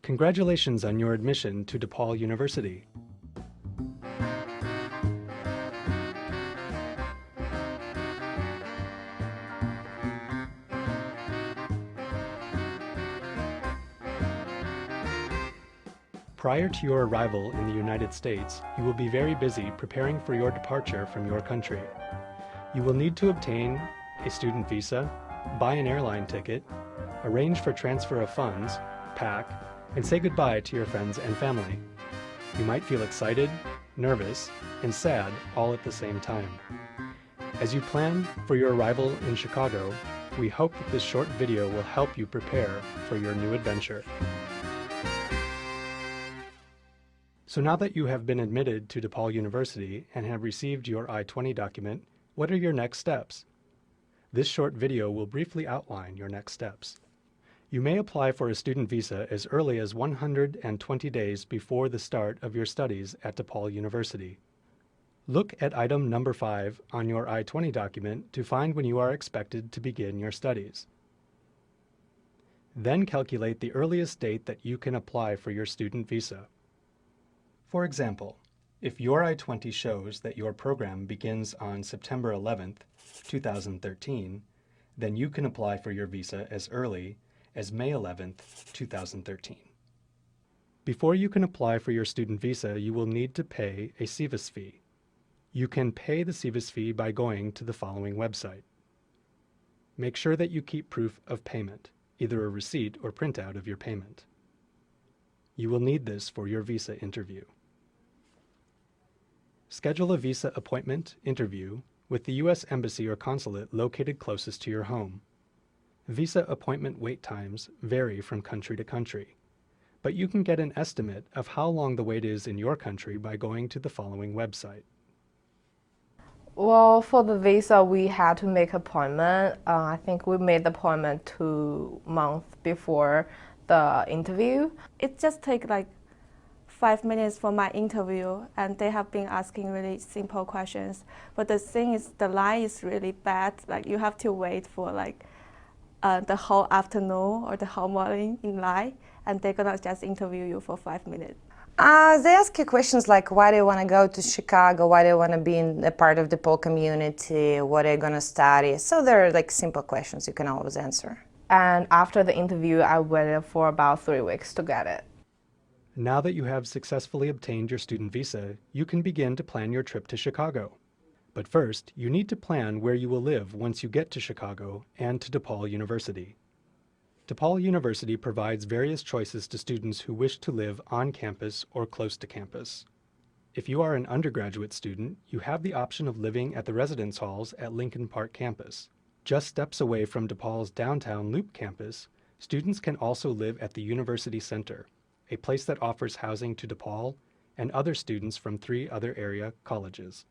Congratulations on your admission to DePaul University. Prior to your arrival in the United States, you will be very busy preparing for your departure from your country. You will need to obtain a student visa, buy an airline ticket, arrange for transfer of funds, pack, and say goodbye to your friends and family. You might feel excited, nervous, and sad all at the same time. As you plan for your arrival in Chicago, we hope that this short video will help you prepare for your new adventure. So now that you have been admitted to DePaul University and have received your I-20 document, what are your next steps? This short video will briefly outline your next steps. You may apply for a student visa as early as 120 days before the start of your studies at DePaul University. Look at item number 5 on your I-20 document to find when you are expected to begin your studies. Then calculate the earliest date that you can apply for your student visa. For example, if your I-20 shows that your program begins on September 11th, 2013, then you can apply for your visa as early as May 11th, 2013. Before you can apply for your student visa, you will need to pay a SEVIS fee. You can pay the SEVIS fee by going to the following website. Make sure that you keep proof of payment, either a receipt or printout of your payment. You will need this for your visa interview. Schedule a visa appointment interview with the U.S. Embassy or consulate located closest to your home. Visa appointment wait times vary from country to country, but you can get an estimate of how long the wait is in your country by going to the following website. Well, for the visa, we had to make appointment. I think we made the appointment 2 months before the interview. It just takes like 5 minutes for my interview, and they have been asking really simple questions. But the thing is, the line is really bad. Like you have to wait for like the whole afternoon or the whole morning in line, and they're gonna just interview you for 5 minutes. They ask you questions like, why do you want to go to Chicago? Why do you want to be in a part of the DePaul community? What are you going to study? So they're like simple questions you can always answer. And after the interview, I waited for about 3 weeks to get it. Now that you have successfully obtained your student visa, you can begin to plan your trip to Chicago. But first, you need to plan where you will live once you get to Chicago and to DePaul University. DePaul University provides various choices to students who wish to live on campus or close to campus. If you are an undergraduate student, you have the option of living at the residence halls at Lincoln Park campus. Just steps away from DePaul's downtown Loop campus, students can also live at the University Center, a place that offers housing to DePaul and other students from 3 other area colleges.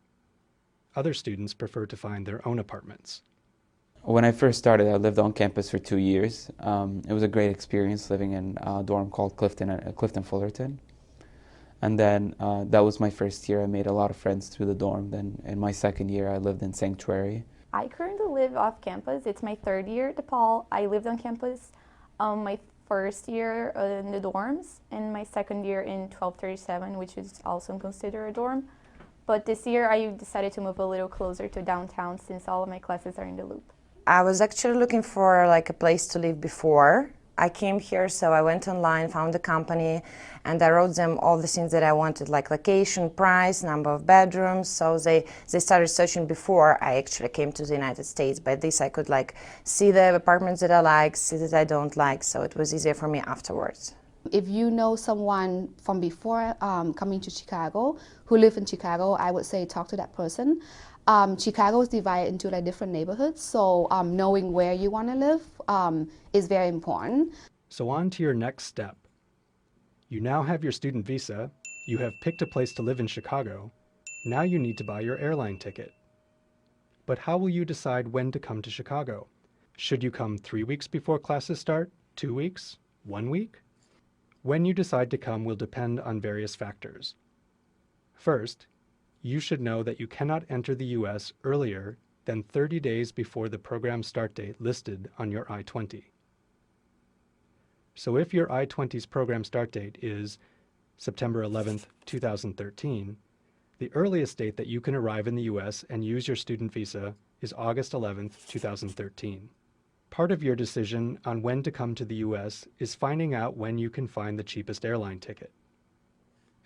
Other students prefer to find their own apartments. When I first started, I lived on campus for 2 years. It was a great experience living in a dorm called Clifton Fullerton. And then that was my first year. I made a lot of friends through the dorm. Then in my second year, I lived in Sanctuary. I currently live off campus. It's my 3rd year at DePaul. I lived on campus my first year in the dorms and my second year in 1237, which is also considered a dorm. But this year I decided to move a little closer to downtown since all of my classes are in the Loop. I was actually looking for like a place to live before I came here, so I went online, found the company, and I wrote them all the things that I wanted, like location, price, number of bedrooms. So they started searching before I actually came to the United States. By this I could like see the apartments that I like, see that I don't like, so it was easier for me afterwards. If you know someone from before coming to Chicago, who live in Chicago, I would say talk to that person. Chicago is divided into like different neighborhoods, so knowing where you want to live is very important. So on to your next step. You now have your student visa, you have picked a place to live in Chicago, now you need to buy your airline ticket. But how will you decide when to come to Chicago? Should you come 3 weeks before classes start, 2 weeks, 1 week? When you decide to come will depend on various factors. First, you should know that you cannot enter the U.S. earlier than 30 days before the program start date listed on your I-20. So if your I-20's program start date is September 11th, 2013, the earliest date that you can arrive in the U.S. and use your student visa is August 11th, 2013. Part of your decision on when to come to the U.S. is finding out when you can find the cheapest airline ticket.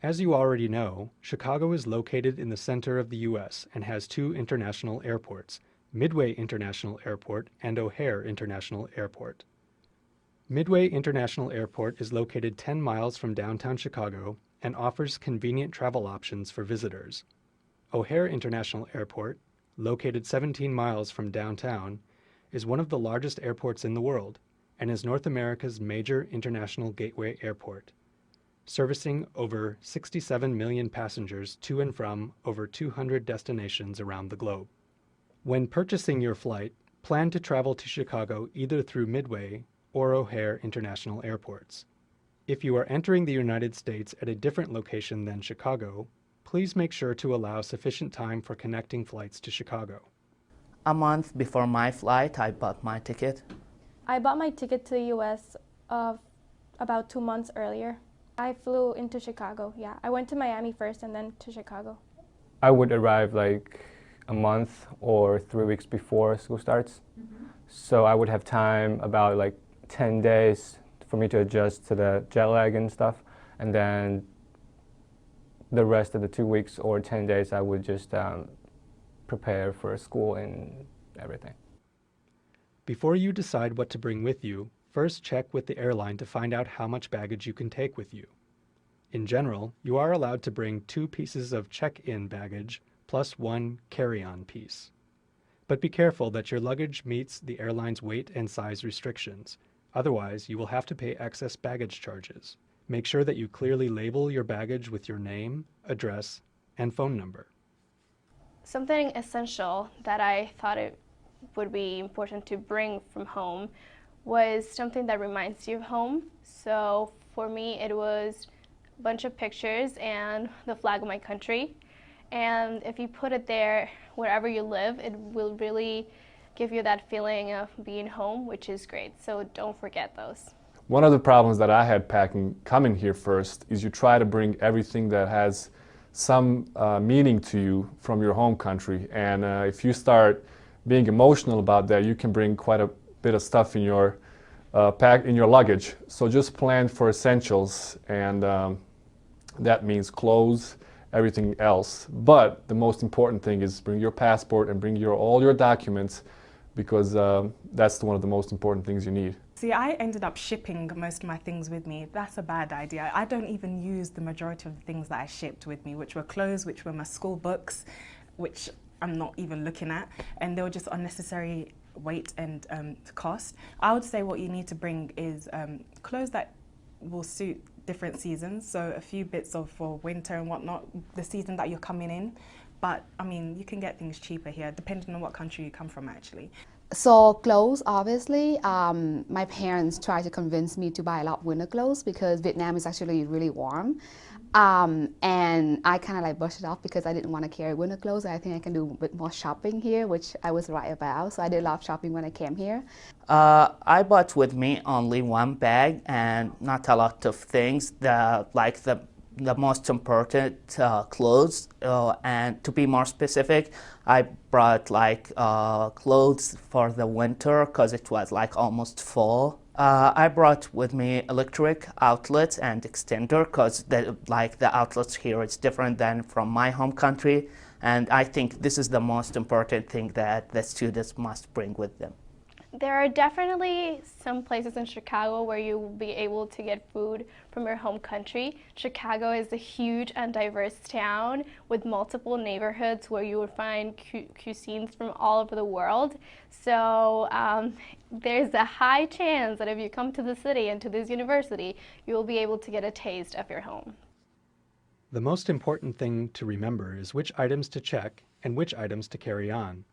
As you already know, Chicago is located in the center of the U.S. and has two international airports, Midway International Airport and O'Hare International Airport. Midway International Airport is located 10 miles from downtown Chicago and offers convenient travel options for visitors. O'Hare International Airport, located 17 miles from downtown, is one of the largest airports in the world and is North America's major international gateway airport, servicing over 67 million passengers to and from over 200 destinations around the globe. When purchasing your flight, plan to travel to Chicago either through Midway or O'Hare International Airports. If you are entering the United States at a different location than Chicago, please make sure to allow sufficient time for connecting flights to Chicago. A month before my flight, I bought my ticket. I bought my ticket to the U.S. About 2 months earlier. I flew into Chicago, yeah. I went to Miami first and then to Chicago. I would arrive like a month or 3 weeks before school starts. So I would have time, about like 10 days for me to adjust to the jet lag and stuff. And then the rest of the 2 weeks or 10 days, I would just prepare for school and everything. Before you decide what to bring with you, first check with the airline to find out how much baggage you can take with you. In general, you are allowed to bring 2 pieces of check-in baggage plus 1 carry-on piece. But be careful that your luggage meets the airline's weight and size restrictions. Otherwise, you will have to pay excess baggage charges. Make sure that you clearly label your baggage with your name, address, and phone number. Something essential that I thought it would be important to bring from home was something that reminds you of home. So for me, it was a bunch of pictures and the flag of my country. And if you put it there wherever you live, it will really give you that feeling of being home, which is great. So don't forget those. One of the problems that I had coming here first is you try to bring everything that has some meaning to you from your home country. And if you start being emotional about that, you can bring quite a bit of stuff in your luggage. So just plan for essentials, and that means clothes, everything else. But the most important thing is bring your passport and bring all your documents, because that's one of the most important things you need. See, I ended up shipping most of my things with me. That's a bad idea. I don't even use the majority of the things that I shipped with me, which were clothes, which were my school books, which I'm not even looking at, and they were just unnecessary weight and cost. I would say what you need to bring is clothes that will suit different seasons, so a few bits for winter and whatnot, the season that you're coming in. But I mean, you can get things cheaper here, depending on what country you come from, actually. So clothes, obviously, my parents tried to convince me to buy a lot of winter clothes because Vietnam is actually really warm. And I kind of like brushed it off because I didn't want to carry winter clothes. I think I can do a bit more shopping here, which I was right about. So I did a lot of shopping when I came here. I bought with me only 1 bag and not a lot of things, like the most important clothes, and to be more specific, I brought like clothes for the winter because it was like almost fall. I brought with me electric outlets and extender because the outlets here is different than from my home country, and I think this is the most important thing that the students must bring with them. There are definitely some places in Chicago where you will be able to get food from your home country. Chicago is a huge and diverse town with multiple neighborhoods where you will find cuisines from all over the world. So there's a high chance that if you come to the city and to this university, you will be able to get a taste of your home. The most important thing to remember is which items to check and which items to carry on.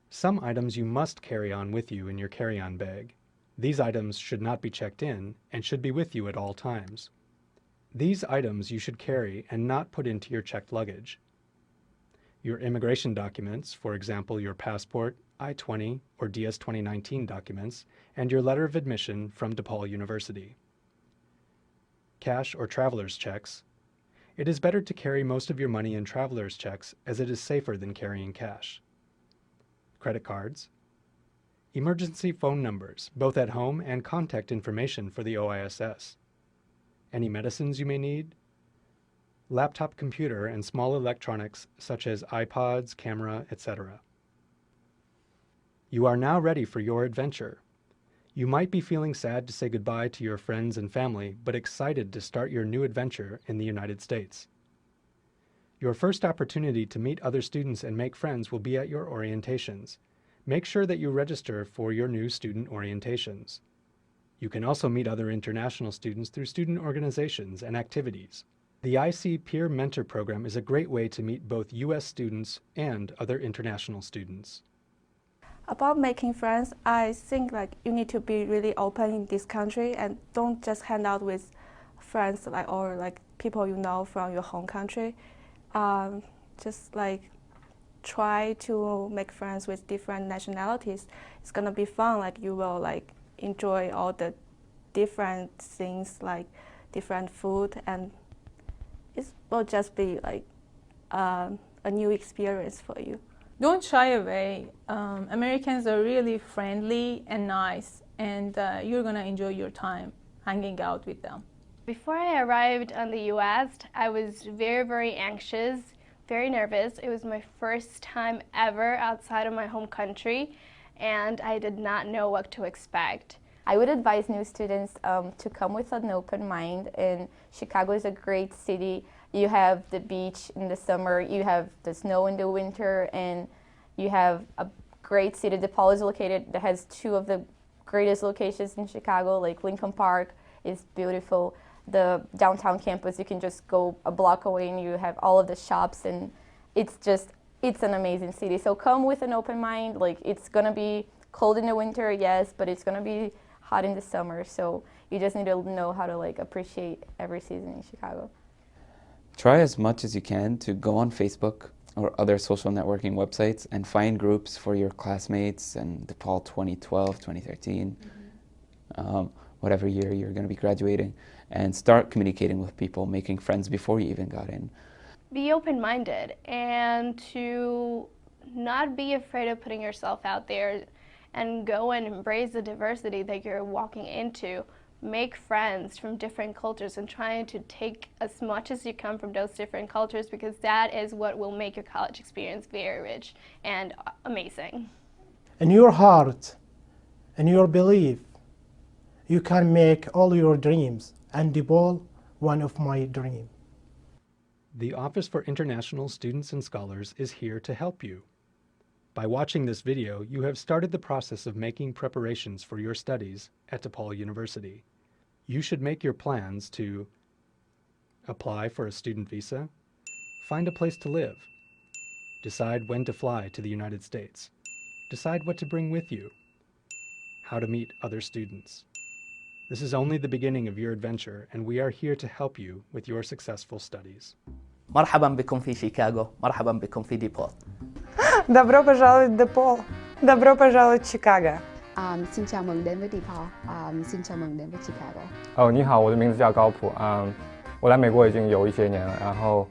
Some items you must carry on with you in your carry-on bag. These items should not be checked in and should be with you at all times. These items you should carry and not put into your checked luggage. Your immigration documents, for example your passport, I-20 or DS-2019 documents, and your letter of admission from DePaul University. cash or traveler's checks, it is better to carry most of your money in traveler's checks as it is safer than carrying cash. Credit cards, emergency phone numbers, both at home and contact information for the OISS, any medicines you may need, laptop computer and small electronics such as iPods, camera, etc. You are now ready for your adventure. You might be feeling sad to say goodbye to your friends and family, but excited to start your new adventure in the United States. Your first opportunity to meet other students and make friends will be at your orientations. Make sure that you register for your new student orientations. You can also meet other international students through student organizations and activities. The IC Peer Mentor Program is a great way to meet both U.S. students and other international students. About making friends, I think you need to be really open in this country and don't just hang out with friends or people you know from your home country. Just try to make friends with different nationalities. It's gonna be fun. You will enjoy all the different things, different food, and it will just be a new experience for you. Don't shy away. Americans are really friendly and nice, and you're gonna enjoy your time hanging out with them. Before I arrived on the U.S., I was very, very anxious, very nervous. It was my first time ever outside of my home country, and I did not know what to expect. I would advise new students to come with an open mind, and Chicago is a great city. You have the beach in the summer, you have the snow in the winter, and you have a great city. DePaul is located, that has two of the greatest locations in Chicago, Lincoln Park is beautiful. The downtown campus, you can just go a block away and you have all of the shops, and it's an amazing city. So come with an open mind. It's gonna be cold in the winter, yes, but it's gonna be hot in the summer. So you just need to know how to appreciate every season in Chicago. Try as much as you can to go on Facebook or other social networking websites and find groups for your classmates and DePaul 2012, 2013, whatever year you're going to be graduating, and start communicating with people, making friends before you even got in. Be open-minded and to not be afraid of putting yourself out there and go and embrace the diversity that you're walking into. Make friends from different cultures and trying to take as much as you can from those different cultures, because that is what will make your college experience very rich and amazing. In your heart, in your belief, you can make all your dreams, and DePaul one of my dreams. The Office for International Students and Scholars is here to help you. By watching this video, you have started the process of making preparations for your studies at DePaul University. You should make your plans to apply for a student visa, find a place to live, decide when to fly to the United States, decide what to bring with you, how to meet other students. This is only the beginning of your adventure, and we are here to help you with your successful studies. مرحبا بكم في شيكاغو، مرحبا بكم في ديبول. Добро пожаловать в DePaul. Добро пожаловать в Chicago. Xin chào mừng đến với DePaul. Xin chào mừng đến với Chicago. 你好，我的名字叫高普。我来美国已经有一些年了，然后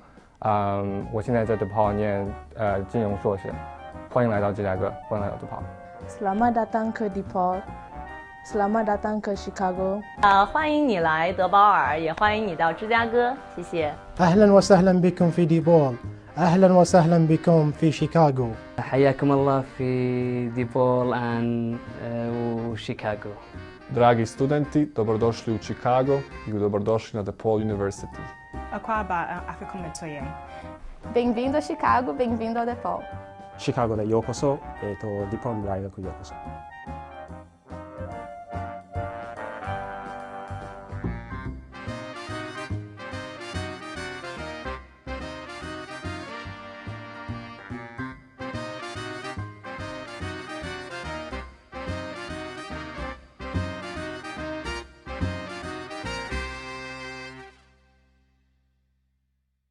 我现在在 DePaul 念金融硕士。欢迎来到芝加哥，欢迎来到 DePaul。 Selamat datang ke DePaul. Selamat datang ke Chicago. 欢迎你来德保尔，也欢迎你到芝加哥，谢谢。 أهلا وسهلا بكم في DePaul. أهلا وسهلا بكم في شيكاغو. حياكم الله في ديبول وشيكاغو. Dragi studenti, dobrodošli u Chicago i dobrodošli na DePaul University. Akwaba Afikomentoye. Bem-vindo a Chicago, bem-vindo a DePaul. 시카고에 요코소, DePaul 大学ようこそ.